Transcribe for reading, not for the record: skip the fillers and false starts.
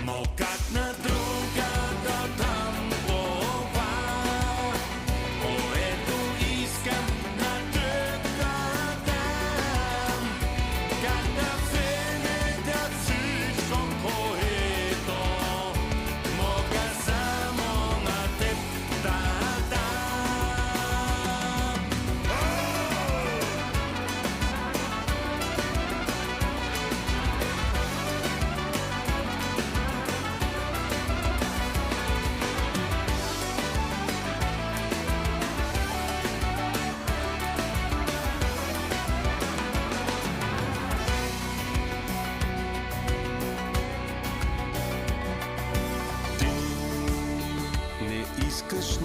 Но как на другата там това? О, ето искам на друга там. Как да вземете всичко, което мога само на теб да дам. Искаш